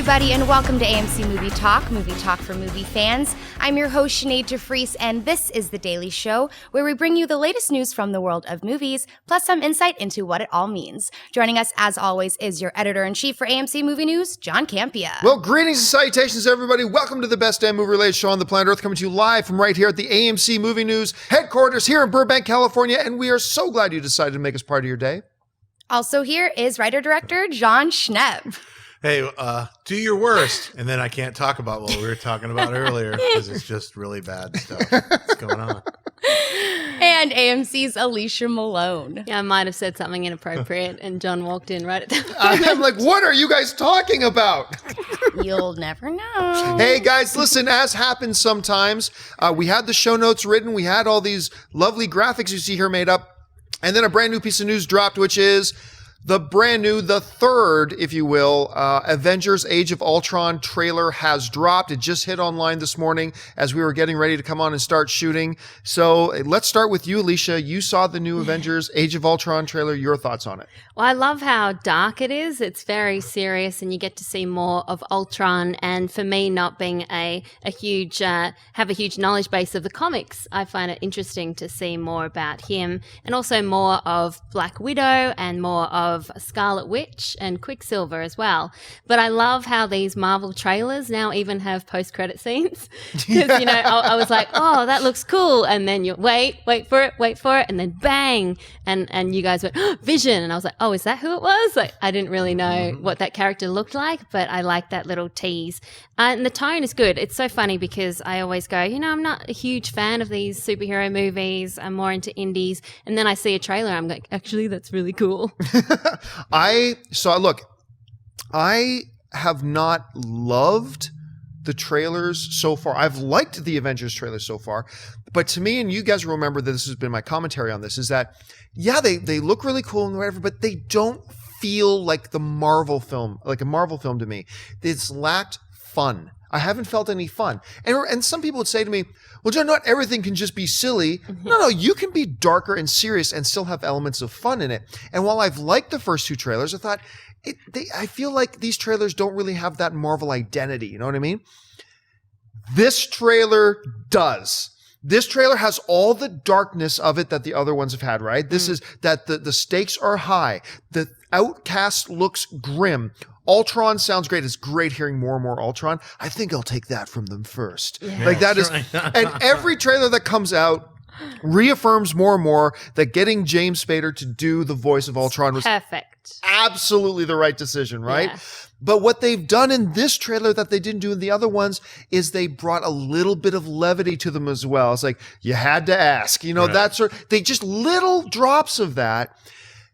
everybody, and welcome to AMC Movie Talk for movie fans. I'm your host, Sinead DeFries, and this is The Daily Show, where we bring you the latest news from the world of movies, plus some insight into what it all means. Joining us, as always, is your editor-in-chief for AMC Movie News, John Campea. Well, greetings and salutations, everybody. Welcome to the best damn movie-related show on the planet Earth, coming to you live from right here at the AMC Movie News headquarters here in Burbank, California, and we are so glad you decided to make us part of your day. Also here is writer-director John Schnepp. Hey, do your worst, and then I can't talk about what we were talking about earlier because it's just really bad stuff that's going on. And AMC's Alicia Malone. Yeah, I might have said something inappropriate, and John walked in right at that point. I'm like, what are you guys talking about? You'll never know. Hey, guys, listen, as happens sometimes, we had the show notes written. We had all these lovely graphics you see here made up. And then a brand new piece of news dropped, which is the third, if you will, Avengers Age of Ultron trailer has dropped. It just hit online this morning as we were getting ready to come on and start shooting. So let's start with you, Alicia. You saw the new Avengers Age of Ultron trailer. Your thoughts on it? Well, I love how dark it is. It's very serious, and you get to see more of Ultron. And for me, not being have a huge knowledge base of the comics, I find it interesting to see more about him, and also more of Black Widow and more of Scarlet Witch and Quicksilver as well. But I love how these Marvel trailers now even have post-credit scenes. Because, I was like, oh, that looks cool. And then you wait for it. And then bang. And you guys went, oh, Vision. And I was like, oh, is that who it was? Like, I didn't really know what that character looked like, but I like that little tease. And the tone is good. It's so funny because I always go, I'm not a huge fan of these superhero movies. I'm more into indies. And then I see a trailer. I'm like, actually, that's really cool. I have not loved the trailers so far. I've liked the Avengers trailer so far, but to me, and you guys remember that this has been my commentary on this, is that, yeah, they look really cool and whatever, but they don't feel like a Marvel film to me. It's lacked fun. I haven't felt any fun. And some people would say to me, well, John, not everything can just be silly. Mm-hmm. No, you can be darker and serious and still have elements of fun in it. And while I've liked the first two trailers, I thought, I feel like these trailers don't really have that Marvel identity. You know what I mean? This trailer does. This trailer has all the darkness of it that the other ones have had, right? This is that the stakes are high. The outcast looks grim. Ultron sounds great. It's great hearing more and more Ultron. I think I'll take that from them first. Yeah. Like that is, and every trailer that comes out reaffirms more and more that getting James Spader to do the voice of Ultron was perfect. Absolutely the right decision, right? Yeah. But what they've done in this trailer that they didn't do in the other ones is they brought a little bit of levity to them as well. It's like, you had to ask, right. They just little drops of that.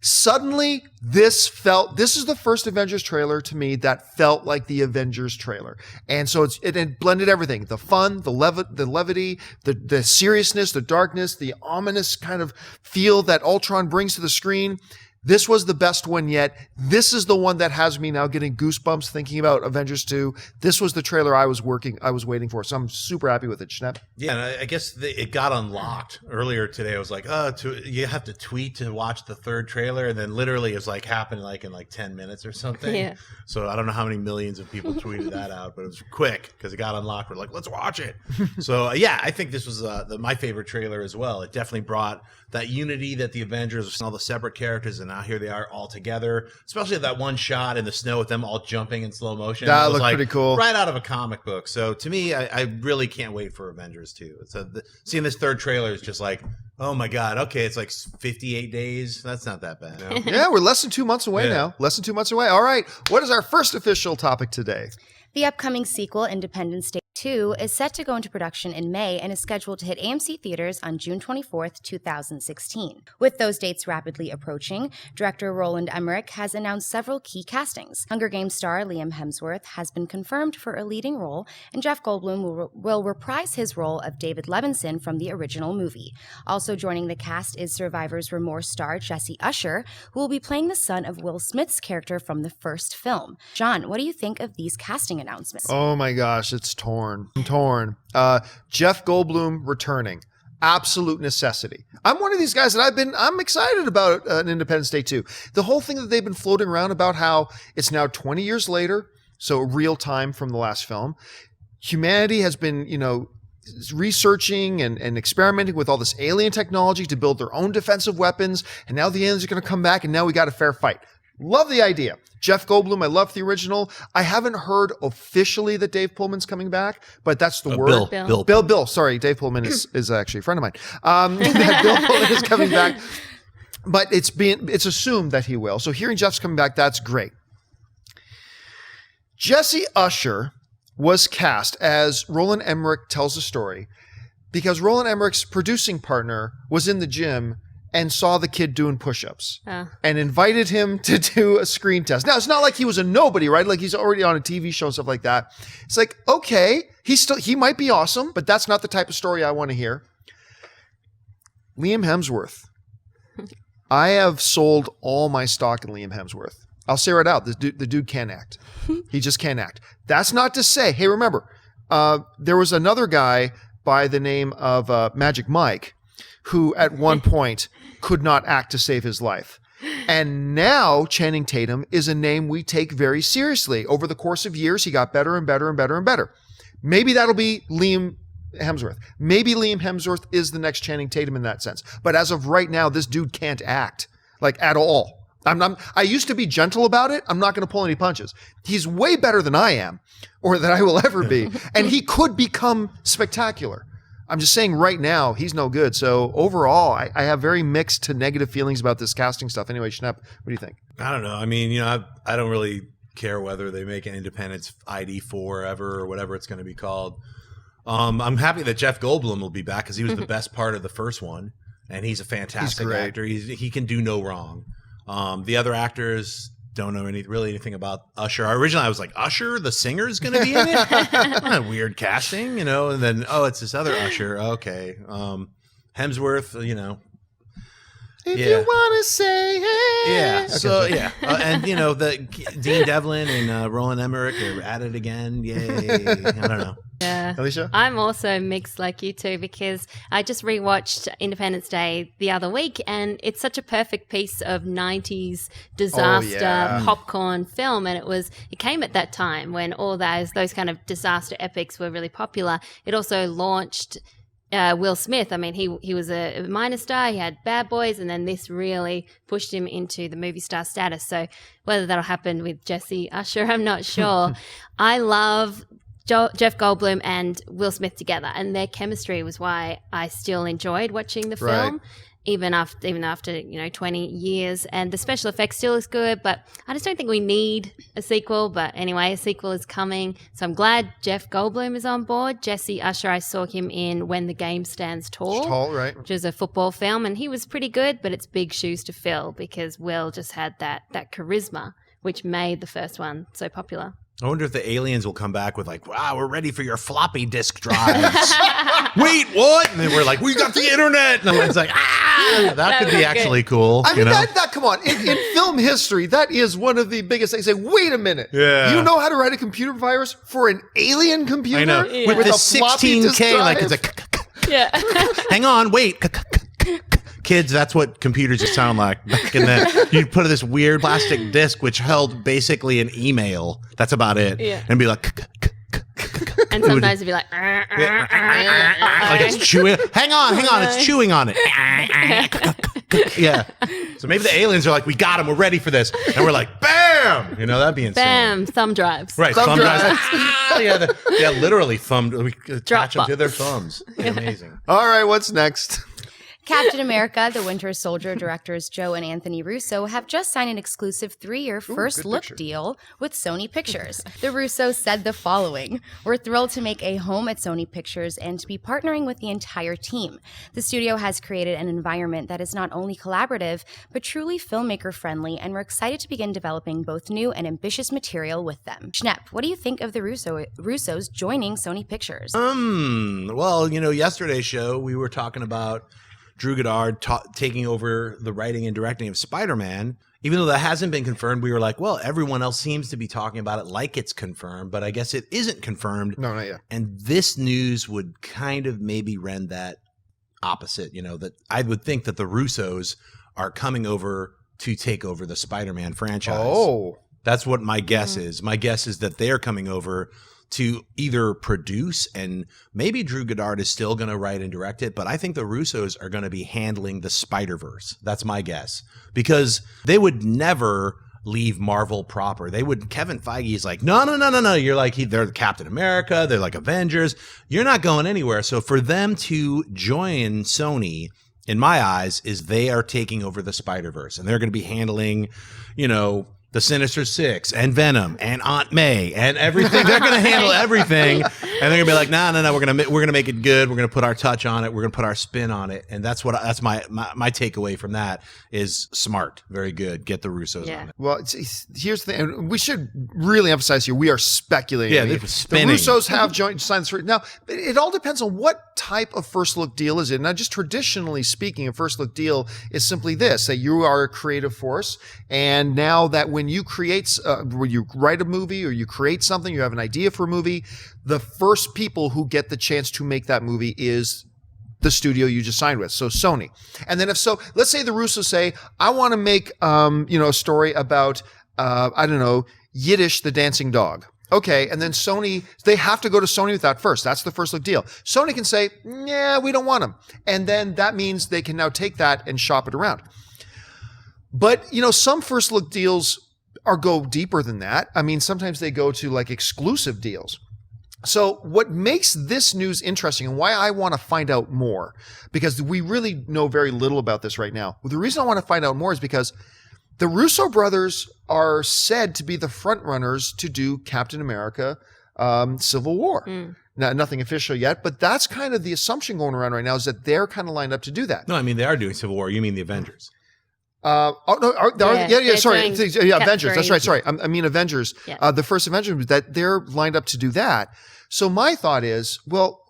Suddenly, this is the first Avengers trailer to me that felt like the Avengers trailer. And so it blended everything. The fun, the levity, the seriousness, the darkness, the ominous kind of feel that Ultron brings to the screen. This was the best one yet. This is the one that has me now getting goosebumps thinking about Avengers 2. This was the trailer I was waiting for. So I'm super happy with it, Schnepp. Yeah, and I guess it got unlocked earlier today. I was like, you have to tweet to watch the third trailer, and then literally it's like happened in 10 minutes or something. Yeah. So I don't know how many millions of people tweeted that out, but it was quick because it got unlocked. We're like, let's watch it. So yeah, I think this was my favorite trailer as well. It definitely brought that unity that the Avengers, all the separate characters, and now here they are all together, especially that one shot in the snow with them all jumping in slow motion. That looked pretty cool. Right out of a comic book. So to me, I really can't wait for Avengers 2. Seeing this third trailer is just like, oh my God, okay, it's like 58 days. That's not that bad. Yeah, we're less than 2 months away now. Less than 2 months away. All right, what is our first official topic today? The upcoming sequel, Independence Day 2, is set to go into production in May and is scheduled to hit AMC theaters on June 24th, 2016. With those dates rapidly approaching, director Roland Emmerich has announced several key castings. Hunger Games star Liam Hemsworth has been confirmed for a leading role, and Jeff Goldblum will reprise his role of David Levinson from the original movie. Also joining the cast is Survivor's Remorse star Jesse Usher, who will be playing the son of Will Smith's character from the first film. John, what do you think of these casting announcements? Oh my gosh, it's torn. Jeff Goldblum returning. Absolute necessity. I'm one of these guys that I'm excited about an Independence Day 2. The whole thing that they've been floating around about how it's now 20 years later, so real time from the last film. Humanity has been, researching and experimenting with all this alien technology to build their own defensive weapons. And now the aliens are going to come back and now we got a fair fight. Love the idea. Jeff Goldblum, I love the original. I haven't heard officially that Dave Pullman's coming back, but that's the word. Bill. Sorry, Dave Pullman is actually a friend of mine. That Bill Pullman is coming back, but it's assumed that he will. So hearing Jeff's coming back, that's great. Jesse Usher was cast as Roland Emmerich tells the story because Roland Emmerich's producing partner was in the gym and saw the kid doing push-ups and invited him to do a screen test. Now, it's not like he was a nobody, right? Like he's already on a TV show and stuff like that. It's like, okay, he might be awesome, but that's not the type of story I want to hear. Liam Hemsworth. I have sold all my stock in Liam Hemsworth. I'll say right out, the dude can't act. He just can't act. That's not to say, hey, remember, there was another guy by the name of Magic Mike who at one point could not act to save his life. And now Channing Tatum is a name we take very seriously. Over the course of years, he got better and better and better and better. Maybe that'll be Liam Hemsworth. Maybe Liam Hemsworth is the next Channing Tatum in that sense. But as of right now, this dude can't act, like at all. I used to be gentle about it. I'm not going to pull any punches. He's way better than I am or that I will ever be. And he could become spectacular. I'm just saying right now, he's no good. So overall, I have very mixed to negative feelings about this casting stuff. Anyway, Schnepp, what do you think? I don't know. I mean, I don't really care whether they make an Independence ID4 ever or whatever it's going to be called. I'm happy that Jeff Goldblum will be back because he was the best part of the first one. And he's a fantastic actor. He can do no wrong. The other actors don't know anything about Usher. Originally, I was like, Usher, the singer, is going to be in it? Weird casting, and then, it's this other Usher. Okay. Hemsworth, If you want to say it. Yeah. Okay. So, yeah. And, the Dean Devlin and Roland Emmerich are at it again. Yay. I don't know. Yeah. Alicia? I'm also mixed like you two because I just rewatched Independence Day the other week and it's such a perfect piece of 90s disaster popcorn film, and it came at that time when all those kind of disaster epics were really popular. It also launched Will Smith. I mean, he was a minor star. He had Bad Boys, and then this really pushed him into the movie star status. So whether that'll happen with Jesse Usher, I'm not sure. I love Jeff Goldblum and Will Smith together, and their chemistry was why I still enjoyed watching the film, even after 20 years. And the special effects still looks good, but I just don't think we need a sequel. But anyway, a sequel is coming, so I'm glad Jeff Goldblum is on board. Jesse Usher, I saw him in When the Game Stands Tall, which is a football film, and he was pretty good, but it's big shoes to fill because Will just had that charisma, which made the first one so popular. I wonder if the aliens will come back with like, wow, we're ready for your floppy disk drives. Wait, what? And then we're like, we got the internet. And it's like, that could be actually cool. I mean, that come on. In film history, that is one of the biggest things. Say, wait a minute. Yeah. You know how to write a computer virus for an alien computer? I know. Yeah. With the 16K, like it's a Yeah. Hang on, wait. Kids, that's what computers used to sound like back in the. You put this weird plastic disc which held basically an email. That's about it. Yeah. And be like. And sometimes it'd be like. Like it's chewing. Hang on, it's chewing on it. Yeah. So maybe the aliens are like, we got them, we're ready for this, and we're like, bam. That'd be insane. Bam, thumb drives. Right, thumb drives. Yeah, literally thumbed. We attach them to their thumbs. Amazing. All right, what's next? Captain America, The Winter Soldier directors Joe and Anthony Russo have just signed an exclusive 3-year first look deal with Sony Pictures. The Russos said the following: "We're thrilled to make a home at Sony Pictures and to be partnering with the entire team. The studio has created an environment that is not only collaborative, but truly filmmaker friendly, and we're excited to begin developing both new and ambitious material with them." Schnepp, what do you think of the Russos joining Sony Pictures? Well, yesterday's show, we were talking about Drew Goddard taking over the writing and directing of Spider-Man. Even though that hasn't been confirmed, we were like, well, everyone else seems to be talking about it like it's confirmed, but I guess it isn't confirmed. No, not yet. And this news would kind of maybe rend that opposite, that I would think that the Russos are coming over to take over the Spider-Man franchise. Oh. That's what my guess is. My guess is that they're coming over to either produce, and maybe Drew Goddard is still going to write and direct it, but I think the Russos are going to be handling the Spider-Verse. That's my guess. Because they would never leave Marvel proper. Kevin Feige is like, no. You're like, they're Captain America. They're like Avengers. You're not going anywhere. So for them to join Sony, in my eyes, is they are taking over the Spider-Verse, and they're going to be handling, the Sinister Six and Venom and Aunt May and everything. They're going to handle everything, and they're going to be like, no. We're going to make it good. We're going to put our touch on it. We're going to put our spin on it, and that's my takeaway from that is smart, very good. Get the Russos on it. Well, here's the thing. We should really emphasize here: we are speculating. Yeah, they're spinning. The Russos have signed this. Now, it all depends on what type of first look deal is it. Now, just traditionally speaking, a first look deal is simply this: that you are a creative force, and now that when you write a movie or you create something, you have an idea for a movie, the first people who get the chance to make that movie is the studio you just signed with, so Sony. And then let's say the Russos say, I want to make a story about Yiddish the dancing dog. Okay, and then Sony, they have to go to Sony with that first. That's the first look deal. Sony can say, yeah, we don't want them. And then that means they can now take that and shop it around. But, some first look deals go deeper than that. I mean, sometimes they go to like exclusive deals. So what makes this news interesting and why I want to find out more, because we really know very little about this right now. Well, the reason I want to find out more is because the Russo brothers are said to be the front runners to do Captain America, Civil War. Now, nothing official yet, but that's kind of the assumption going around right now, is that they're kind of lined up to do that. No, I mean, they are doing Civil War. You mean the Avengers? Sorry. Avengers. That's right. Sorry. I mean, Avengers, Yeah. the first Avengers, that they're lined up to do that. So my thought is, well,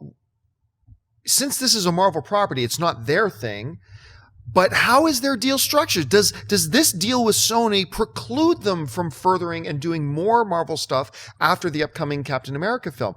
since this is a Marvel property, it's not their thing, but how is their deal structured? Does this deal with Sony preclude them from furthering and doing more Marvel stuff after the upcoming Captain America film?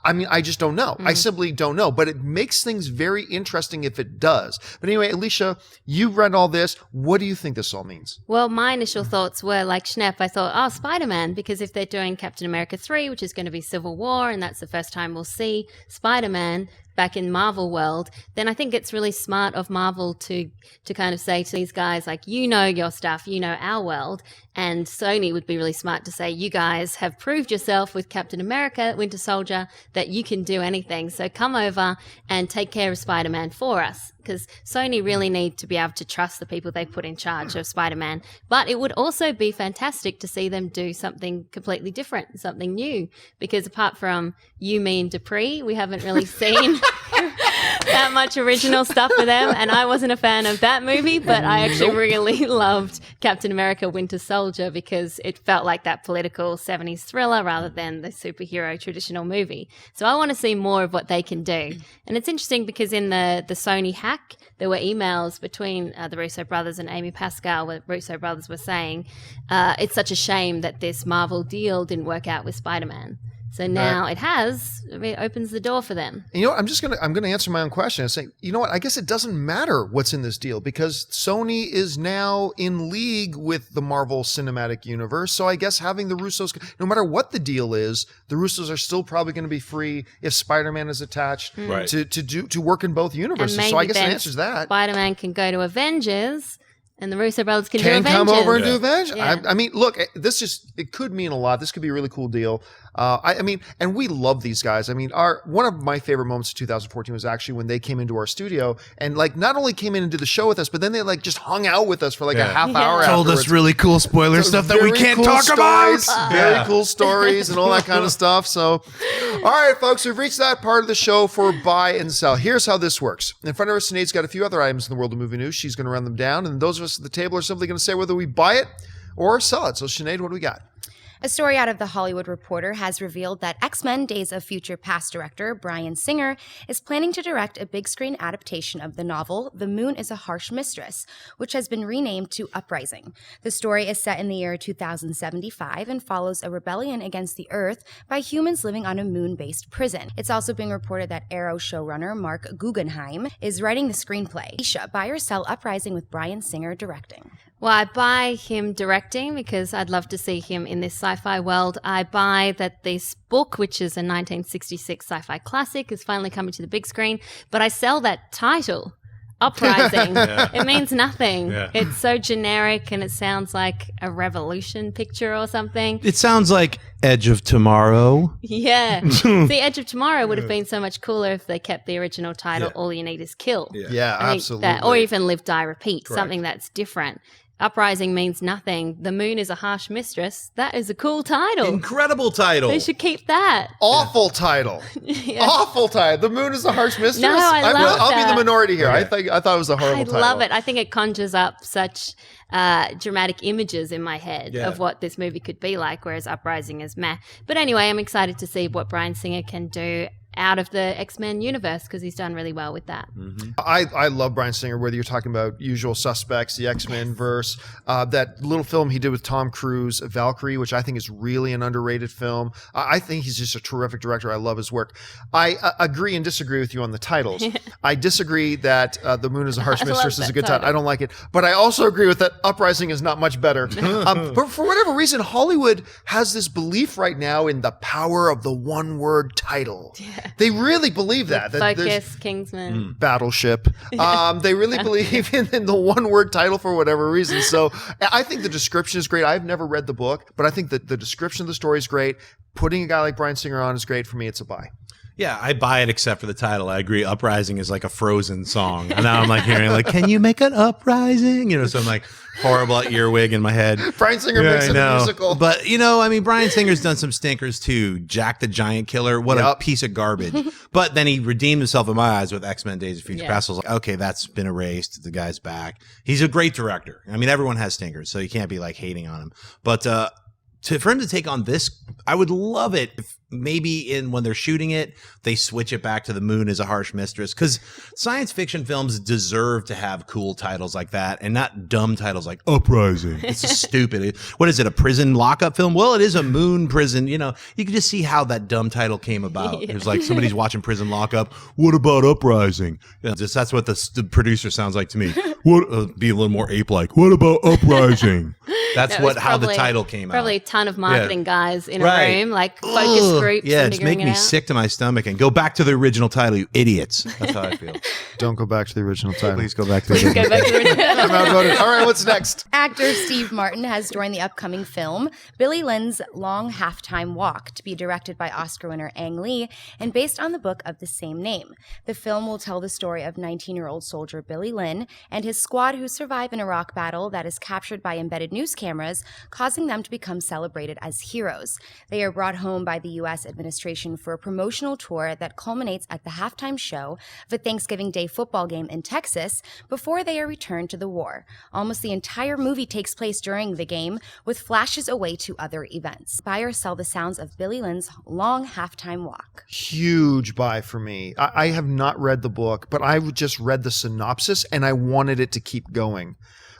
I mean, I just don't know. I simply don't know, but it makes things very interesting if it does. But anyway, Alicia, you read all this. What do you think this all means? Well, my initial thoughts were like Schnepp. I thought, Spider-Man, because if they're doing Captain America 3, which is going to be Civil War, and that's the first time we'll see Spider-Man back in Marvel world, then I think it's really smart of Marvel to kind of say to these guys, like, your stuff, our world. And Sony would be really smart to say, you guys have proved yourself with Captain America, Winter Soldier, that you can do anything. So come over and take care of Spider-Man for us. Because Sony really need to be able to trust the people they put in charge of Spider-Man. But it would also be fantastic to see them do something completely different, something new. Because apart from You, Me, and Dupree, we haven't really seen that much original stuff for them. And I wasn't a fan of that movie, but I actually really loved Captain America Winter Soldier because it felt like that political 70s thriller rather than the superhero traditional movie. So I want to see more of what they can do. And it's interesting because in the Sony hack, there were emails between the Russo brothers and Amy Pascal where Russo brothers were saying it's such a shame that this Marvel deal didn't work out with Spider-Man. So now it opens the door for them. And I'm gonna answer my own question and say, I guess it doesn't matter what's in this deal because Sony is now in league with the Marvel Cinematic Universe. So I guess having the Russos, no matter what the deal is, the Russos are still probably going to be free if Spider-Man is attached to work in both universes. So I guess the answer is that Spider-Man can go to Avengers. And the Russo brothers can do Avengers. Come over and do Avengers. Yeah. I mean, look, it could mean a lot. This could be a really cool deal. And we love these guys. I mean, one of my favorite moments of 2014 was actually when they came into our studio and not only came in and did the show with us, but then they just hung out with us for a half hour. Told us really cool spoiler stuff that we can't talk about. Very cool stories and all that kind of stuff. So, all right, folks, we've reached that part of the show for buy and sell. Here's how this works. In front of us, Sinead's got a few other items in the world of movie news. She's going to run them down, and those of us at the table are simply going to say whether we buy it or sell it. So, Sinead, what do we got? A story out of The Hollywood Reporter has revealed that X-Men Days of Future Past director Bryan Singer is planning to direct a big-screen adaptation of the novel The Moon is a Harsh Mistress, which has been renamed to Uprising. The story is set in the year 2075 and follows a rebellion against the Earth by humans living on a moon-based prison. It's also being reported that Arrow showrunner Mark Guggenheim is writing the screenplay. Isha, buy or sell Uprising with Bryan Singer directing? Well, I buy him directing because I'd love to see him in this sci-fi world. I buy that this book, which is a 1966 sci-fi classic, is finally coming to the big screen. But I sell that title, Uprising. It means nothing. Yeah. It's so generic and it sounds like a revolution picture or something. It sounds like Edge of Tomorrow. Yeah. See, Edge of Tomorrow would have been so much cooler if they kept the original title, All You Need Is Kill. Yeah, absolutely. That, or even Live, Die, Repeat, something that's different. Uprising means nothing. The moon is a harsh mistress. That is a cool title. Incredible title. They should keep that. Awful title. Awful title. The moon is a harsh mistress. No, I love that. I'll be the minority here. Okay. I thought it was a horrible title. I love it. I think it conjures up such dramatic images in my head of what this movie could be like, whereas Uprising is meh. But anyway, I'm excited to see what Bryan Singer can do out of the X-Men universe because he's done really well with that. Mm-hmm. I love Bryan Singer, whether you're talking about Usual Suspects, the X-Men verse, that little film he did with Tom Cruise, Valkyrie, which I think is really an underrated film. I think he's just a terrific director. I love his work. I agree and disagree with you on the titles. I disagree that The Moon is a Harsh Mistress is a good title. I don't like it. But I also agree with that Uprising is not much better. But for whatever reason, Hollywood has this belief right now in the power of the one-word title. Yeah. They really believe that. Focus, Kingsman. Battleship. They really believe in the one-word title for whatever reason. So I think the description is great. I've never read the book, but I think that the description of the story is great. Putting a guy like Bryan Singer on is great. For me, it's a buy. Yeah, I buy it except for the title. I agree. Uprising is like a Frozen song. And now I'm like hearing like, can you make an uprising? You know, so I'm like horrible earwig in my head. Bryan Singer makes it a musical. But, you know, I mean, Bryan Singer's done some stinkers too. Jack the Giant Killer. What a piece of garbage. But then he redeemed himself in my eyes with X-Men Days of Future Past. I was like, okay, that's been erased. The guy's back. He's a great director. I mean, everyone has stinkers, so you can't be like hating on him. But for him to take on this, I would love it if maybe when they're shooting it, they switch it back to The Moon is a Harsh Mistress, because science fiction films deserve to have cool titles like that and not dumb titles like Uprising. It's stupid. What is it, a prison lockup film? Well, it is a moon prison. You know, you can just see how that dumb title came about. It was like somebody's watching Prison Lockup. What about Uprising? That's what the producer sounds like to me. What? Be a little more ape-like. What about Uprising? That's how the title came out. Probably a ton of marketing guys in a room, like focus groups. Yeah, it's making me sick to my stomach. And go back to the original title, you idiots. That's how I feel. Don't go back to the original title. Please go back to the original title. I'm outvoted. All right, what's next? Actor Steve Martin has joined the upcoming film Billy Lynn's Long Halftime Walk, to be directed by Oscar winner Ang Lee and based on the book of the same name. The film will tell the story of 19-year-old soldier Billy Lynn and his squad who survive an Iraq battle that is captured by embedded news cameras, causing them to become celebrated as heroes. They are brought home by the U.S. administration for a promotional tour that culminates at the halftime show of a Thanksgiving Day football game in Texas before they are returned to the war. Almost the entire movie takes place during the game, with flashes away to other events. Buy or sell the sounds of Billy Lynn's Long Halftime Walk. Huge buy for me. I have not read the book, but I just read the synopsis and I wanted it to keep going.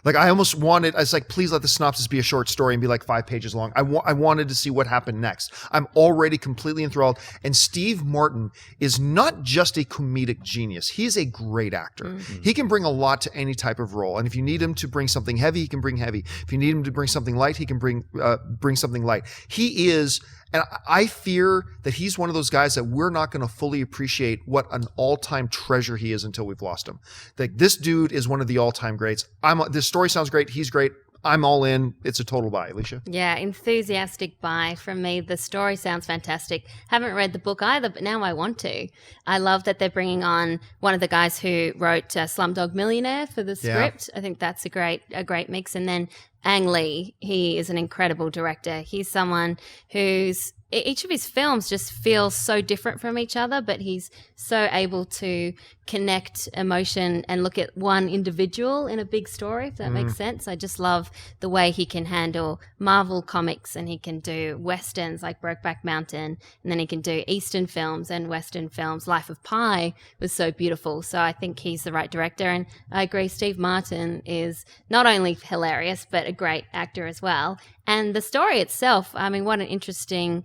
Like I almost wanted, I was like, please let the synopsis be a short story and be like 5 pages long. I wanted to see what happened next. I'm already completely enthralled. And Steve Martin is not just a comedic genius. He's a great actor. Mm-hmm. He can bring a lot to any type of role. And if you need him to bring something heavy, he can bring heavy. If you need him to bring something light, he can bring something light. He is, and I fear that he's one of those guys that we're not going to fully appreciate what an all-time treasure he is until we've lost him. Like this dude is one of the all-time greats. This story sounds great. He's great. I'm all in. It's a total buy. Alicia? Yeah, enthusiastic buy from me. The story sounds fantastic. Haven't read the book either, but now I want to. I love that they're bringing on one of the guys who wrote Slumdog Millionaire for the script. I think that's a great mix. And then Ang Lee, he is an incredible director. He's someone who's, each of his films just feels so different from each other, but he's so able to connect emotion and look at one individual in a big story, if that makes sense. I just love the way he can handle Marvel comics, and he can do westerns like Brokeback Mountain, and then he can do Eastern films and Western films. Life of Pi was so beautiful. So I think he's the right director, and I agree Steve Martin is not only hilarious, but a great actor as well. And the story itself, I mean, what an interesting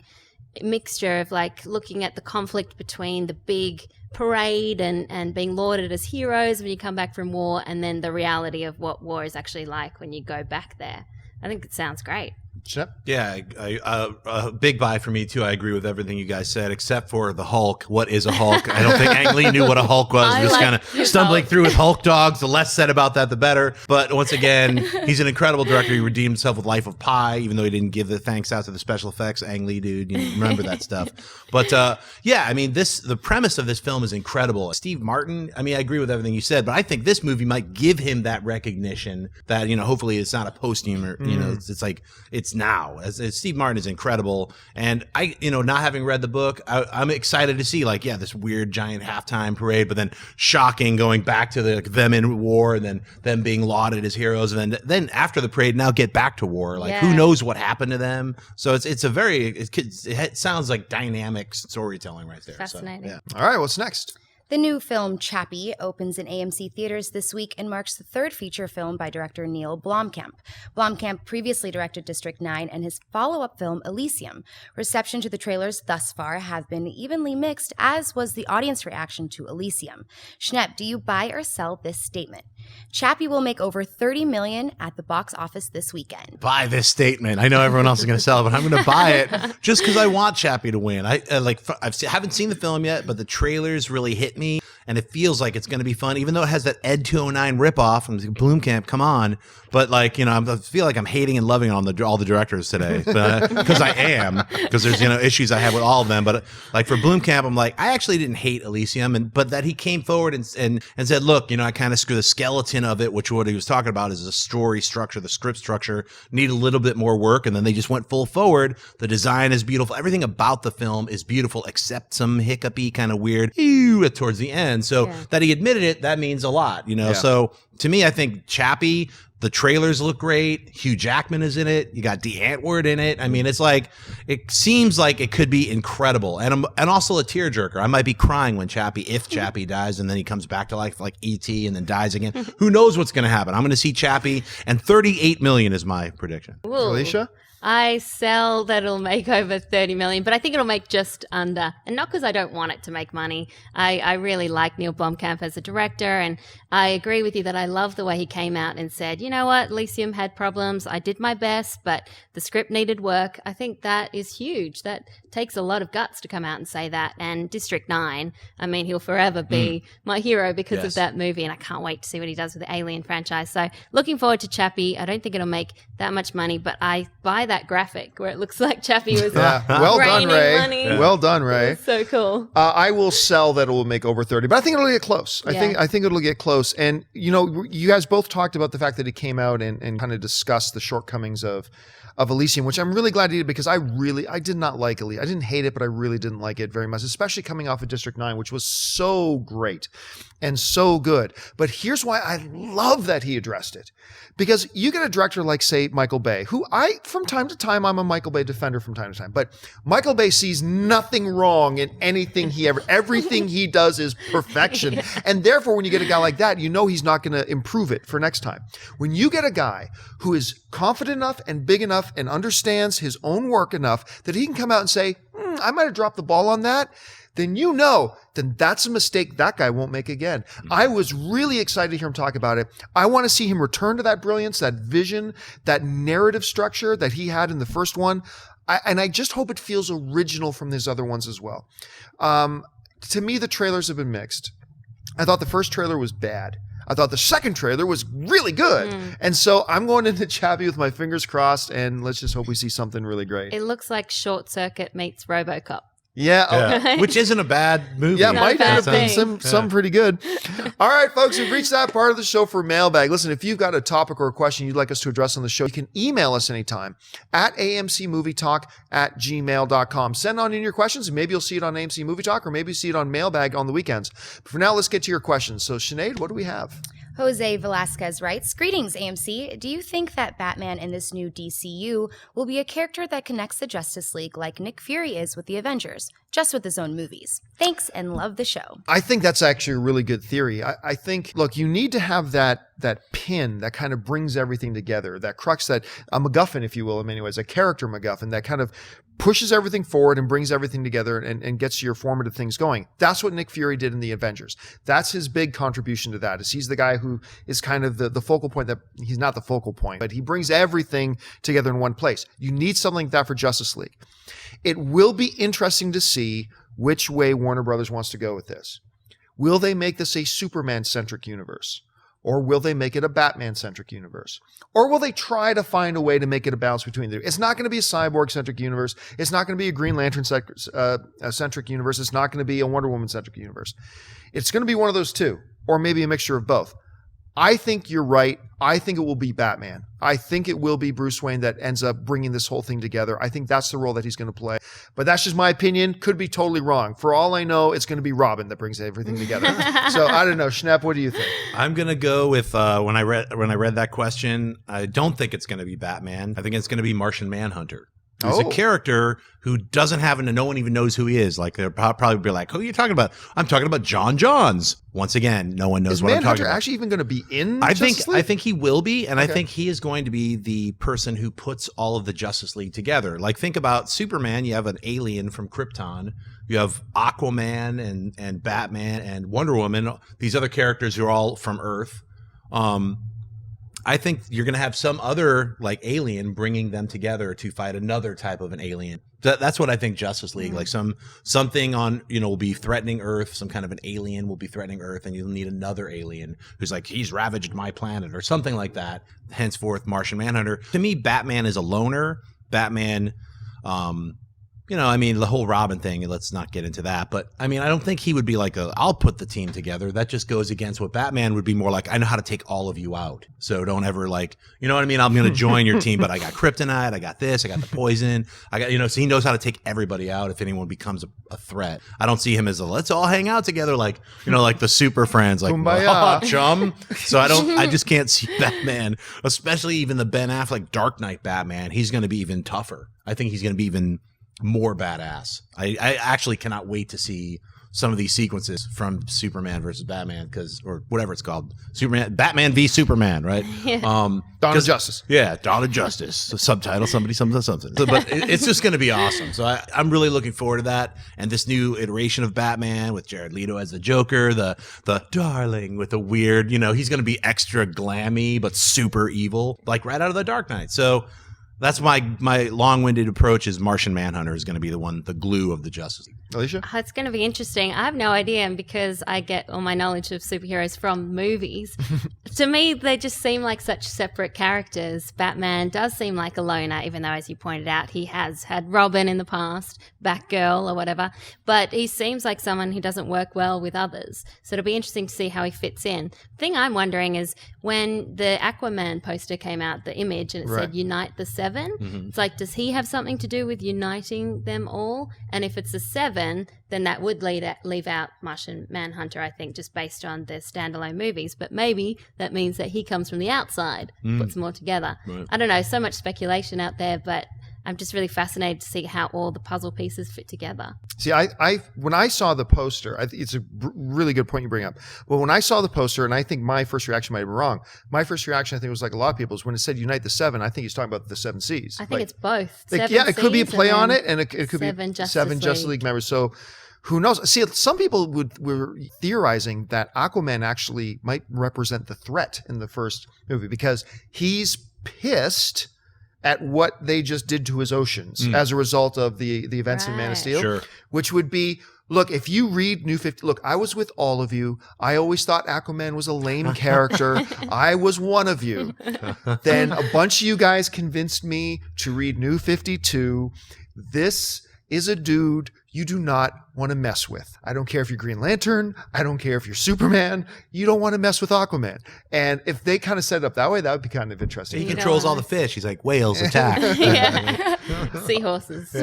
mixture of like looking at the conflict between the big parade and being lauded as heroes when you come back from war, and then the reality of what war is actually like when you go back there. I think it sounds great. Yep. Yeah, a big buy for me too. I agree with everything you guys said, except for the Hulk. What is a Hulk? I don't think Ang Lee knew what a Hulk was. Just kind of stumbling through with Hulk dogs. The less said about that, the better. But once again, he's an incredible director. He redeemed himself with Life of Pi, even though he didn't give the thanks out to the special effects. Ang Lee, dude, you remember that stuff. But yeah, I mean, the premise of this film is incredible. Steve Martin, I mean, I agree with everything you said, but I think this movie might give him that recognition that, hopefully it's not a posthum or, it's like, it's now. As Steve Martin is incredible. And I, not having read the book, I'm excited to see this weird giant halftime parade, but then shocking going back to them in war and then them being lauded as heroes. And then after the parade, now get back to war. Who knows what happened to them? So it's a very, it sounds like dynamic storytelling right there. Fascinating. So, yeah. All right, what's next? The new film Chappie opens in AMC theaters this week and marks the third feature film by director Neil Blomkamp. Blomkamp previously directed District 9 and his follow-up film Elysium. Reception to the trailers thus far have been evenly mixed, as was the audience reaction to Elysium. Schnepp, do you buy or sell this statement? Chappie will make over $30 million at the box office this weekend. Buy this statement. I know everyone else is going to sell it, but I'm going to buy it just because I want Chappie to win. I haven't seen the film yet, but the trailers really hit me, and it feels like it's going to be fun, even though it has that Ed 209 ripoff. I'm like, Blomkamp, come on. But I feel like I'm hating and loving on all the directors today, because I am, because there's issues I have with all of them. But for Blomkamp, I'm like, I actually didn't hate Elysium, but that he came forward and said, look, I kind of screw the skeleton of it, which what he was talking about is the story structure, the script structure need a little bit more work, and then they just went full forward. The design is beautiful, everything about the film is beautiful, except some hiccupy kind of weird towards the end. So that he admitted it, that means a lot, So to me, I think Chappie, the trailers look great. Hugh Jackman is in it. You got Dee Antwoord in it. I mean, it seems like it could be incredible, and also a tearjerker. I might be crying when if Chappie dies, and then he comes back to life like E.T. and then dies again. Who knows what's going to happen? I'm going to see Chappie, and $38 million is my prediction. Ooh. Alicia? I sell that it'll make over 30 million, but I think it'll make just under. And not because I don't want it to make money. I really like Neil Blomkamp as a director, and I agree with you that I love the way he came out and said, you know what, Elysium had problems. I did my best, but the script needed work. I think that is huge. That takes a lot of guts to come out and say that. And District 9, I mean, he'll forever be my hero because of that movie, and I can't wait to see what he does with the Alien franchise. So looking forward to Chappie. I don't think it'll make that much money, but I buy that graphic where it looks like Chappie was well done, Ray. Money. Yeah. Well done, Ray. So cool. I will sell that it will make over 30, but I think it'll get close. I think it'll get close. And you guys both talked about the fact that he came out and kind of discussed the shortcomings of Elysium, which I'm really glad he did, because I did not like Elysium. I didn't hate it, but I really didn't like it very much, especially coming off of District 9, which was so great and so good. But here's why I love that he addressed it. Because you get a director like, say, Michael Bay, who from time to time, I'm a Michael Bay defender from time to time, but Michael Bay sees nothing wrong in anything everything he does is perfection. And therefore, when you get a guy like that, he's not going to improve it for next time. When you get a guy who is confident enough and big enough and understands his own work enough that he can come out and say, I might have dropped the ball on that, then then that's a mistake that guy won't make again. I was really excited to hear him talk about it. I want to see him return to that brilliance, that vision, that narrative structure that he had in the first one. And I just hope it feels original from his other ones as well. To me, the trailers have been mixed. I thought the first trailer was bad. I thought the second trailer was really good. And so I'm going into Chappie with my fingers crossed, and let's just hope we see something really great. It looks like Short Circuit meets RoboCop. Yeah. Which isn't a bad movie. Yeah, might have been some pretty good. All right, folks, we've reached that part of the show for Mailbag. Listen, if you've got a topic or a question you'd like us to address on the show, you can email us anytime at amcmovietalk@gmail.com. Send on in your questions, and maybe you'll see it on AMC Movie Talk, or maybe you see it on Mailbag on the weekends. But for now, let's get to your questions. So, Sinead, what do we have? Jose Velasquez writes, "Greetings, AMC. Do you think that Batman in this new DCU will be a character that connects the Justice League like Nick Fury is with the Avengers, just with his own movies? Thanks and love the show." I think that's actually a really good theory. I think, look, you need to have that pin that kind of brings everything together, that crux, that a MacGuffin, if you will, in many ways, a character MacGuffin that kind of pushes everything forward and brings everything together and gets your formative things going. That's what Nick Fury did in the Avengers. That's his big contribution to that, is he's the guy who is kind of the focal point. That he's not the focal point, but he brings everything together in one place. You need something like that for Justice League. It will be interesting to see which way Warner Brothers wants to go with this. Will they make this a Superman-centric universe? Or will they make it a Batman-centric universe? Or will they try to find a way to make it a balance between the two? It's not going to be a Cyborg-centric universe. It's not going to be a Green Lantern-centric universe. It's not going to be a Wonder Woman-centric universe. It's going to be one of those two, or maybe a mixture of both. I think you're right. I think it will be Batman. I think it will be Bruce Wayne that ends up bringing this whole thing together. I think that's the role that he's going to play. But that's just my opinion. Could be totally wrong. For all I know, it's going to be Robin that brings everything together. So I don't know. Schnepp, what do you think? I'm going to go with when I read that question, I don't think it's going to be Batman. I think it's going to be Martian Manhunter. Who's a character who doesn't have, no one even knows who he is. Like, they'll probably be like, "Who are you talking about?" I'm talking about John Johns. Once again, no one knows what I'm talking about. Is Manhunter actually even going to be in Justice League? I think he will be, and I think he is going to be the person who puts all of the Justice League together. Like, think about Superman. You have an alien from Krypton. You have Aquaman and Batman and Wonder Woman. These other characters who are all from Earth. I think you're going to have some other like alien bringing them together to fight another type of an alien. That's what I think Justice League, like something on, will be threatening Earth. Some kind of an alien will be threatening Earth, and you'll need another alien who's like, he's ravaged my planet or something like that. Henceforth, Martian Manhunter. To me, Batman is a loner. Batman, the whole Robin thing, let's not get into that. But, I don't think he would be like, I'll put the team together. That just goes against what Batman would be more like, I know how to take all of you out. So don't ever I'm going to join your team, but I got kryptonite, I got this, I got the poison. I got, so he knows how to take everybody out if anyone becomes a threat. I don't see him as let's all hang out together like, like the super friends, like, oh, chum. So I just can't see Batman, especially even the Ben Affleck Dark Knight Batman. He's going to be even tougher. I think he's going to be even more badass. I actually cannot wait to see some of these sequences from Superman versus Batman, or whatever it's called, Batman v Superman, right? Yeah. Dawn of Justice. Yeah, Dawn of Justice. The subtitle, something. But it's just going to be awesome. So I'm really looking forward to that. And this new iteration of Batman with Jared Leto as the Joker, the darling with the weird, he's going to be extra glammy but super evil, like right out of the Dark Knight. So that's my long-winded approach is Martian Manhunter is going to be the glue of the Justice League. Alicia? It's going to be interesting. I have no idea because I get all my knowledge of superheroes from movies. To me, they just seem like such separate characters. Batman does seem like a loner, even though, as you pointed out, he has had Robin in the past, Batgirl or whatever. But he seems like someone who doesn't work well with others. So it'll be interesting to see how he fits in. The thing I'm wondering is when the Aquaman poster came out, the image, and it said Unite the Seven. Mm-hmm. It's like, does he have something to do with uniting them all? And if it's a seven, then that would leave out Martian Manhunter, I think, just based on the standalone movies. But maybe that means that he comes from the outside, puts them all together. Right. I don't know, so much speculation out there, but I'm just really fascinated to see how all the puzzle pieces fit together. See, I when I saw the poster, it's a really good point you bring up. Well, when I saw the poster, and I think my first reaction might have been wrong. My first reaction, I think, was like a lot of people's. When it said Unite the Seven, I think he's talking about the Seven Seas. I think it's both. It could be a play on it, and it could be seven Justice League members. So who knows? See, some people were theorizing that Aquaman actually might represent the threat in the first movie because he's pissed at what they just did to his oceans as a result of the events in Man of Steel, which would be, look, if you read New 50, look, I was with all of you. I always thought Aquaman was a lame character. I was one of you. Then a bunch of you guys convinced me to read New 52. This is a dude you do not want to mess with. I don't care if you're Green Lantern. I don't care if you're Superman. You don't want to mess with Aquaman. And if they kind of set it up that way, that would be kind of interesting. He controls all the fish. He's like, whales attack. Seahorses.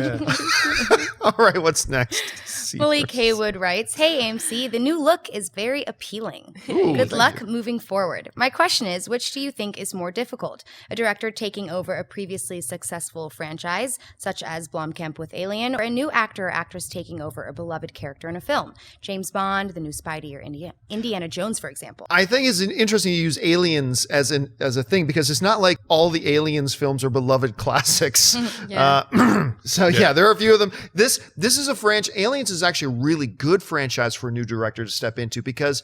All right, what's next? Malik Haywood writes, "Hey AMC, the new look is very appealing. Ooh, Good luck moving forward. My question is, which do you think is more difficult? A director taking over a previously successful franchise, such as Blomkamp with Alien, or a new actor or actress taking over a beloved character in a film? James Bond, the new Spidey, or Indiana Jones, for example." I think it's interesting to use Aliens as a thing, because it's not like all the Aliens films are beloved classics. So there are a few of them. This is a franchise. Aliens is actually a really good franchise for a new director to step into, because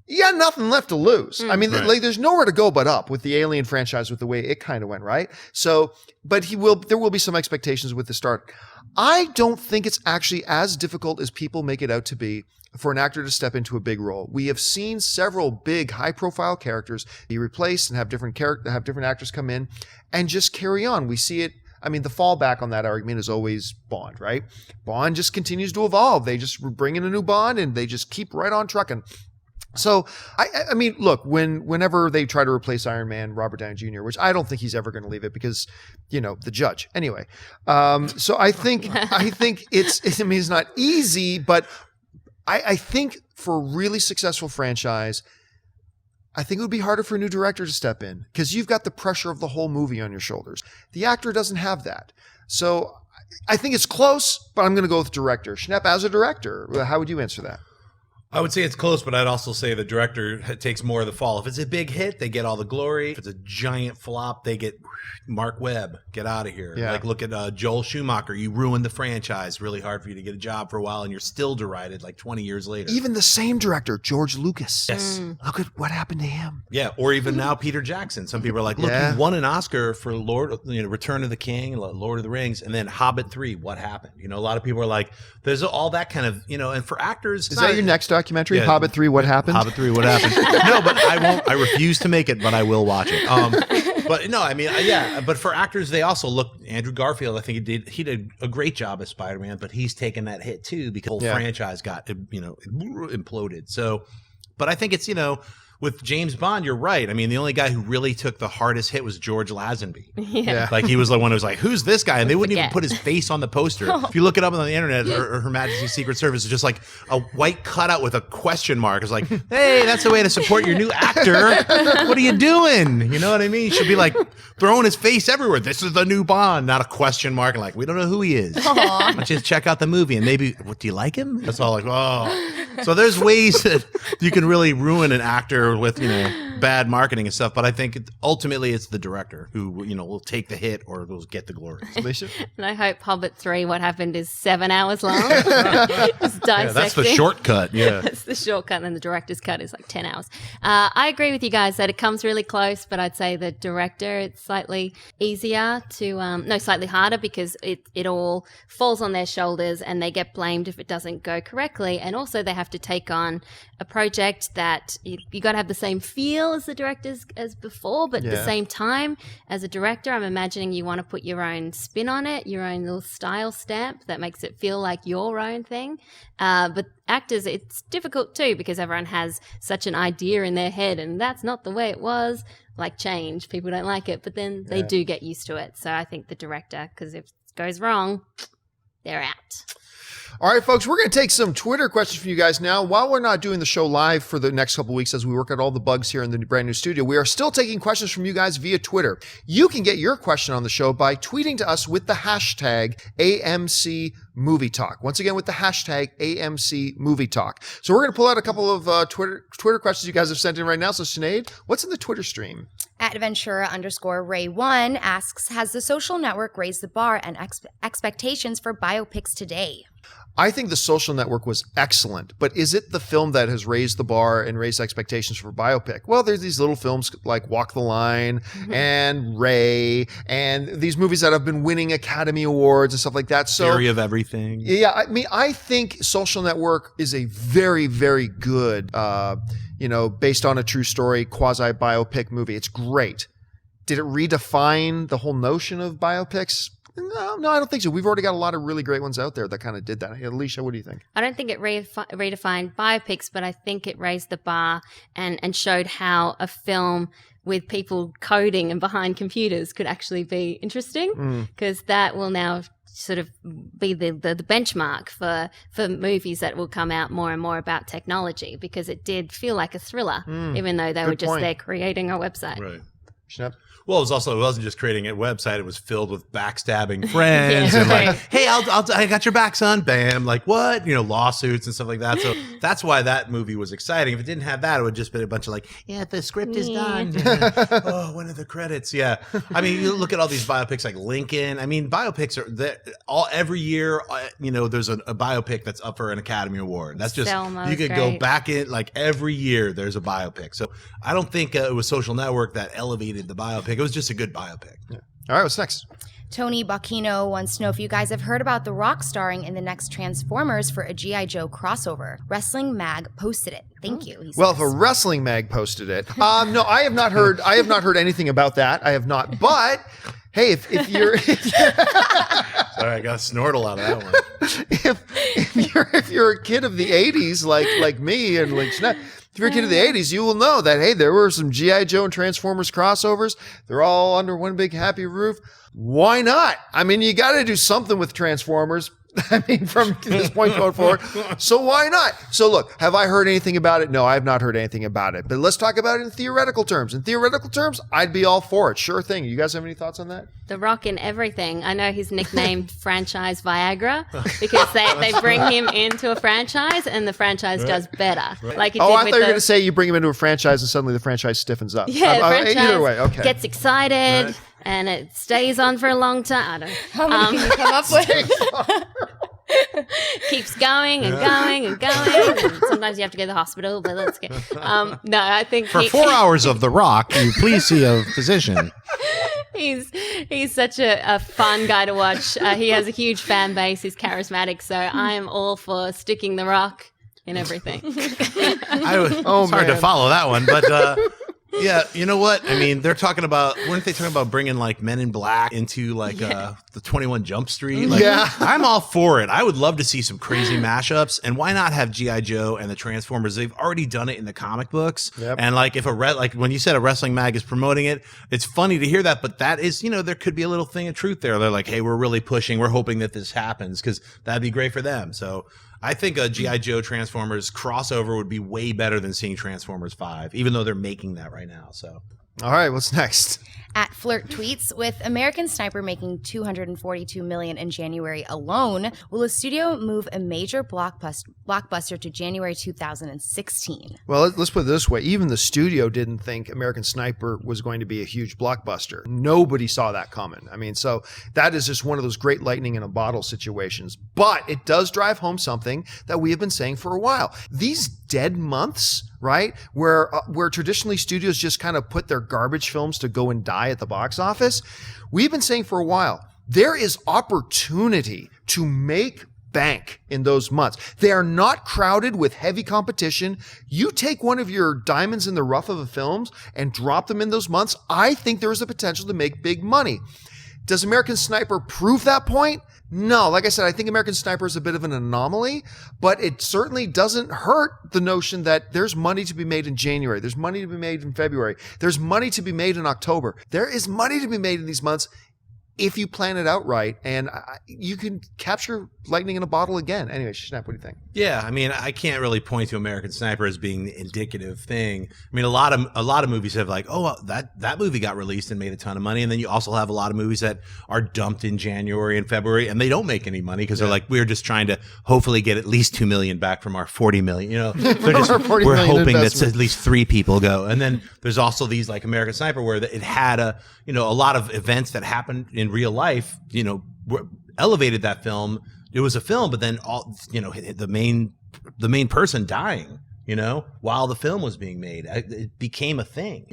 you got nothing left to lose. I mean, like, there's nowhere to go but up with the Alien franchise, with the way it kind of went, right? So, but there will be some expectations with the start. I don't think it's actually as difficult as people make it out to be for an actor to step into a big role. We have seen several big, high-profile characters be replaced and have different actors come in and just carry on. We see it. I mean, the fallback on that argument is always Bond, right? Bond just continues to evolve. They just bring in a new Bond and they just keep right on trucking. So, I mean, look, whenever they try to replace Iron Man, Robert Downey Jr., which I don't think he's ever going to leave it because, the judge. Anyway, so I think it's not easy, but I think for a really successful franchise, I think it would be harder for a new director to step in, because you've got the pressure of the whole movie on your shoulders. The actor doesn't have that. So I think it's close, but I'm going to go with director. Schnepp, as a director, how would you answer that? I would say it's close, but I'd also say the director takes more of the fall. If it's a big hit, they get all the glory. If it's a giant flop, they get Mark Webb, get out of here. Yeah. Like, look at Joel Schumacher. You ruined the franchise. Really hard for you to get a job for a while, and you're still derided like 20 years later. Even the same director, George Lucas. Yes. Look at what happened to him. Yeah, or even now Peter Jackson. Some people are like, look, you won an Oscar for Return of the King, Lord of the Rings, and then Hobbit 3. What happened? A lot of people are like, there's all that kind of, and for actors. Is that your next documentary? Yeah. Hobbit 3, What Happened? Hobbit 3, What Happened? No, but I won't. I refuse to make it, but I will watch it. But no, I mean, but for actors, they also look. Andrew Garfield, I think he did a great job as Spider-Man, but he's taken that hit too, because the whole franchise got imploded. So, but I think it's with James Bond, you're right. I mean, the only guy who really took the hardest hit was George Lazenby. Yeah. Like, he was the one who was like, who's this guy? And they wouldn't even put his face on the poster. If you look it up on the internet, or Her Majesty's Secret Service is just like a white cutout with a question mark. It's like, hey, that's the way to support your new actor. What are you doing? You know what I mean? He should be like throwing his face everywhere. This is the new Bond, not a question mark. And like, we don't know who he is. Why don't you just check out the movie and maybe, do you like him? That's all like, oh. So there's ways that you can really ruin an actor with, bad marketing and stuff. But I think ultimately it's the director who, will take the hit or will get the glory. Alicia? And I hope Hobbit 3, What Happened, is 7 hours long. Just dissecting. Yeah, that's the shortcut. Yeah. That's the shortcut, and the director's cut is like 10 hours. I agree with you guys that it comes really close, but I'd say the director, it's slightly easier to, slightly harder, because it all falls on their shoulders and they get blamed if it doesn't go correctly. And also they have to take on a project that you got to have the same feel as the directors as before, but at the same time, as a director, I'm imagining you want to put your own spin on it, your own little style stamp that makes it feel like your own thing. But actors, it's difficult too, because everyone has such an idea in their head, and that's not the way it was. Like change, people don't like it, but then they do get used to it. So I think the director, because if it goes wrong, they're out. All right, folks, we're going to take some Twitter questions from you guys now. While we're not doing the show live for the next couple of weeks as we work out all the bugs here in the brand new studio, we are still taking questions from you guys via Twitter. You can get your question on the show by tweeting to us with the hashtag AMC Movie Talk. Once again, with the hashtag AMC Movie Talk. So we're going to pull out a couple of Twitter questions you guys have sent in right now. So Sinead, what's in the Twitter stream? At Ventura_Ray1 asks, has the Social Network raised the bar and expectations for biopics today? I think The Social Network was excellent, but is it the film that has raised the bar and raised expectations for biopic? Well, there's these little films like Walk the Line and Ray, and these movies that have been winning Academy Awards and stuff like that. So, Theory of Everything. Yeah, I mean, I think Social Network is a very, very good, based on a true story, quasi-biopic movie. It's great. Did it redefine the whole notion of biopics? No, I don't think so. We've already got a lot of really great ones out there that kind of did that. Alicia, what do you think? I don't think it redefined biopics, but I think it raised the bar and showed how a film with people coding and behind computers could actually be interesting, because that will now sort of be the benchmark for movies that will come out more and more about technology, because it did feel like a thriller, even though they were just there creating a website. Right. Schnepp? Well, it wasn't just creating a website; it was filled with backstabbing friends and like, "Hey, I got your back, son." Bam, like what? Lawsuits and stuff like that. So that's why that movie was exciting. If it didn't have that, it would just been a bunch of like, "Yeah, the script is done." Oh, when are the credits? Yeah, I mean, you look at all these biopics like Lincoln. I mean, biopics are every year. There's a biopic that's up for an Academy Award. That's just you could go back in like every year. There's a biopic. So I don't think it was Social Network that elevated the biopic. It was just a good biopic. Yeah. All right, what's next? Tony Bacchino wants to know if you guys have heard about The Rock starring in the next Transformers for a G.I. Joe crossover. Wrestling Mag posted it. Thank you. Well, if a Wrestling Mag posted it, no, I have not heard. I have not heard anything about that. I have not. But hey, if you're, sorry, I got a snortle out of that one. if you're a kid of the '80s, like me and like Schnepp, if you're a kid of the '80s, you will know that, hey, there were some G.I. Joe and Transformers crossovers. They're all under one big happy roof. Why not? I mean, you got to do something with Transformers. I mean, from this point going forward. So why not? So look, have I heard anything about it? No, I have not heard anything about it. But let's talk about it in theoretical terms. In theoretical terms, I'd be all for it. Sure thing. You guys have any thoughts on that? The Rock in everything. I know he's nicknamed franchise Viagra because they bring him into a franchise and the franchise does better. Like it did I thought with you were going to say you bring him into a franchise and suddenly the franchise stiffens up. Yeah, the franchise either way, okay. gets excited. Right. And it stays on for a long time. I don't know. How many can you come up with? Keeps going and going and going. And sometimes you have to go to the hospital, but let's go. No, I think for 4 hours of The Rock, you please see a physician. He's such a fun guy to watch. He has a huge fan base. He's charismatic. So I am all for sticking The Rock in everything. It's hard to follow that one, but. Yeah, you know what? I mean, weren't they talking about bringing like Men in Black into like the 21 Jump Street? Like, yeah. I'm all for it. I would love to see some crazy mashups, and why not have G.I. Joe and the Transformers? They've already done it in the comic books. Yep. And like if like when you said a Wrestling Mag is promoting it, it's funny to hear that, but that is, there could be a little thing of truth there. They're like, hey, we're really pushing, we're hoping that this happens because that'd be great for them. So I think a G.I. Joe Transformers crossover would be way better than seeing Transformers 5, even though they're making that right now. So, all right, what's next? At Flirt tweets, with American Sniper making $242 million in January alone, will a studio move a major blockbuster to January 2016? Well, let's put it this way. Even the studio didn't think American Sniper was going to be a huge blockbuster. Nobody saw that coming. I mean, so that is just one of those great lightning in a bottle situations. But it does drive home something that we have been saying for a while. These dead months, right, where traditionally studios just kind of put their garbage films to go and die at the box office, we've been saying for a while, there is opportunity to make bank in those months. They are not crowded with heavy competition. You take one of your diamonds in the rough of the films and drop them in those months, I think there is the potential to make big money. Does American Sniper prove that point? No. Like I said, I think American Sniper is a bit of an anomaly, but it certainly doesn't hurt the notion that there's money to be made in January. There's money to be made in February. There's money to be made in October. There is money to be made in these months if you plan it out right, and you can capture lightning in a bottle again. Anyway, Schnepp, what do you think? Yeah, I mean, I can't really point to American Sniper as being the indicative thing. I mean, a lot of movies have like, oh, that movie got released and made a ton of money, and then you also have a lot of movies that are dumped in January and February, and they don't make any money because they're like, we're just trying to hopefully get at least $2 million back from our $40 million. We're hoping that at least 3 people go, and then there's also these like American Sniper where it had a lot of events that happened in real life, elevated that film. It was a film, but then the main person dying, while the film was being made, it became a thing,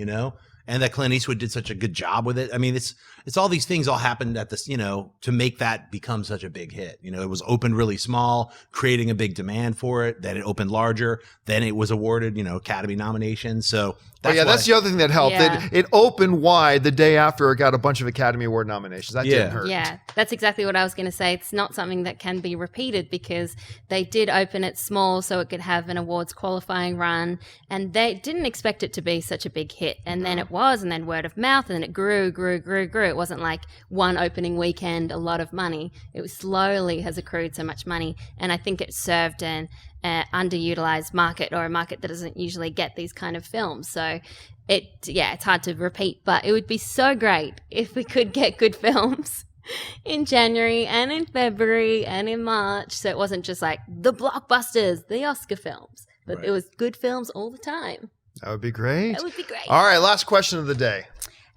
and that Clint Eastwood did such a good job with it. I mean, it's all these things all happened at this, to make that become such a big hit. It was opened really small, creating a big demand for it. Then it opened larger. Then it was awarded, Academy nominations. So that's the other thing that helped. Yeah. Mm-hmm. It opened wide the day after it got a bunch of Academy Award nominations. That didn't hurt. Yeah, that's exactly what I was going to say. It's not something that can be repeated because they did open it small so it could have an awards qualifying run, and they didn't expect it to be such a big hit. And then it was, and then word of mouth, and then it grew. It wasn't like one opening weekend, a lot of money. It was slowly has accrued so much money, and I think it served an underutilized market, or a market that doesn't usually get these kind of films. So it's hard to repeat, but it would be so great if we could get good films in January and in February and in March. So it wasn't just like the blockbusters, the Oscar films, but it was good films all the time. That would be great. That would be great. All right, last question of the day.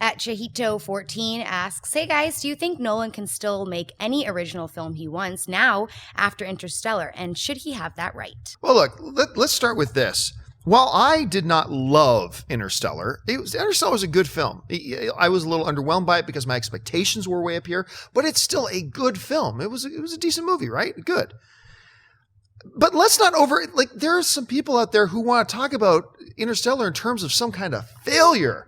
At Chahito14 asks, hey guys, do you think Nolan can still make any original film he wants now after Interstellar? And should he have that right? Well, look, let's start with this. While I did not love Interstellar, Interstellar was a good film. I was a little underwhelmed by it because my expectations were way up here, but it's still a good film. It was a decent movie, right? Good. But let's not there are some people out there who want to talk about Interstellar in terms of some kind of failure.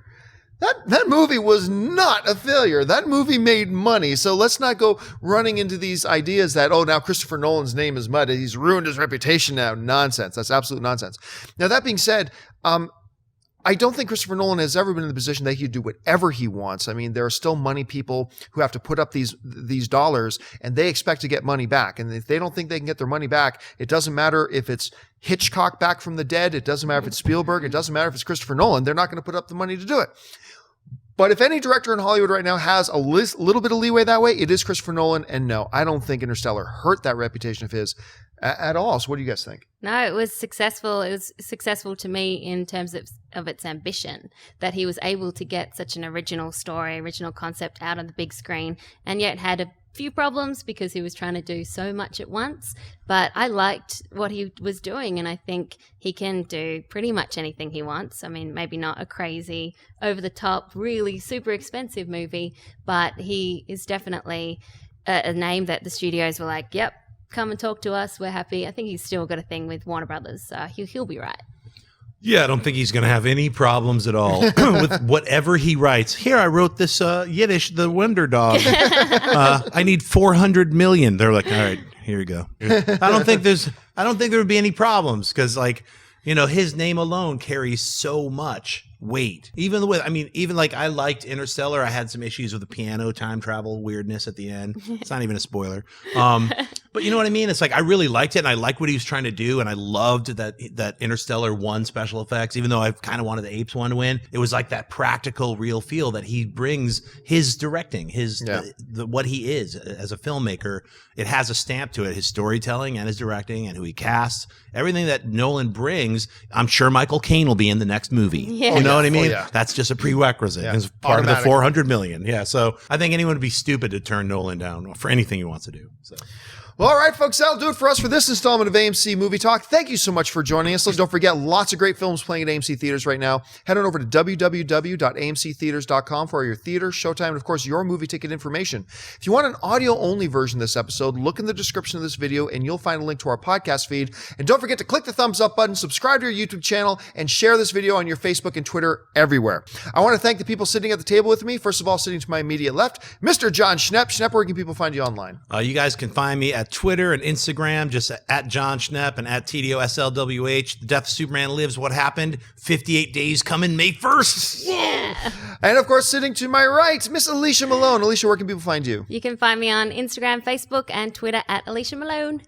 That movie was not a failure. That movie made money. So let's not go running into these ideas that, now Christopher Nolan's name is mud. He's ruined his reputation now. Nonsense. That's absolute nonsense. Now, that being said, I don't think Christopher Nolan has ever been in the position that he can do whatever he wants. I mean, there are still money people who have to put up these dollars, and they expect to get money back. And if they don't think they can get their money back, it doesn't matter if it's Hitchcock back from the dead. It doesn't matter if it's Spielberg. It doesn't matter if it's Christopher Nolan. They're not going to put up the money to do it. But if any director in Hollywood right now has a little bit of leeway that way, it is Christopher Nolan. And no, I don't think Interstellar hurt that reputation of his at all. So what do you guys think? No, it was successful. It was successful to me in terms of its ambition, that he was able to get such an original story, original concept out on the big screen, and yet had a few problems because he was trying to do so much at once. But I liked what he was doing, and I think he can do pretty much anything he wants. I mean, maybe not a crazy, over-the-top, really super expensive movie, but he is definitely a name that the studios were like, yep, come and talk to us, we're happy. I think he's still got a thing with Warner Brothers, so he'll be right. Yeah, I don't think he's going to have any problems at all with whatever he writes. Here, I wrote this Yiddish, The Wonder Dog. I need 400 million. They're like, all right, here you go. I don't think there would be any problems because, his name alone carries so much weight. Even I liked Interstellar. I had some issues with the piano time travel weirdness at the end. It's not even a spoiler. But you know what I mean? It's like I really liked it, and I liked what he was trying to do, and I loved that Interstellar won special effects, even though I kind of wanted the Apes one to win. It was like that practical, real feel that he brings his directing, what he is as a filmmaker. It has a stamp to it, his storytelling and his directing and who he casts. Everything that Nolan brings, I'm sure Michael Caine will be in the next movie. Yeah. You know what I mean? Oh, yeah. That's just a prerequisite. Yeah. It's part Automatic. of the 400 million. Yeah. So I think anyone would be stupid to turn Nolan down for anything he wants to do. So. Well, all right, folks, that'll do it for us for this installment of AMC Movie Talk. Thank you so much for joining us. Don't forget, lots of great films playing at AMC Theaters right now. Head on over to www.amctheaters.com for all your theater, showtime, and, of course, your movie ticket information. If you want an audio-only version of this episode, look in the description of this video, and you'll find a link to our podcast feed. And don't forget to click the thumbs up button, subscribe to our YouTube channel, and share this video on your Facebook and Twitter everywhere. I want to thank the people sitting at the table with me. First of all, sitting to my immediate left, Mr. John Schnepp. Schnepp, where can people find you online? You guys can find me at Twitter and Instagram, just at John Schnepp and at TDOSLWH. The Death of Superman Lives. What happened? 58 days coming May 1st. Yeah. And, of course, sitting to my right, Miss Alicia Malone. Alicia, where can people find you? You can find me on Instagram, Facebook, and Twitter at Alicia Malone.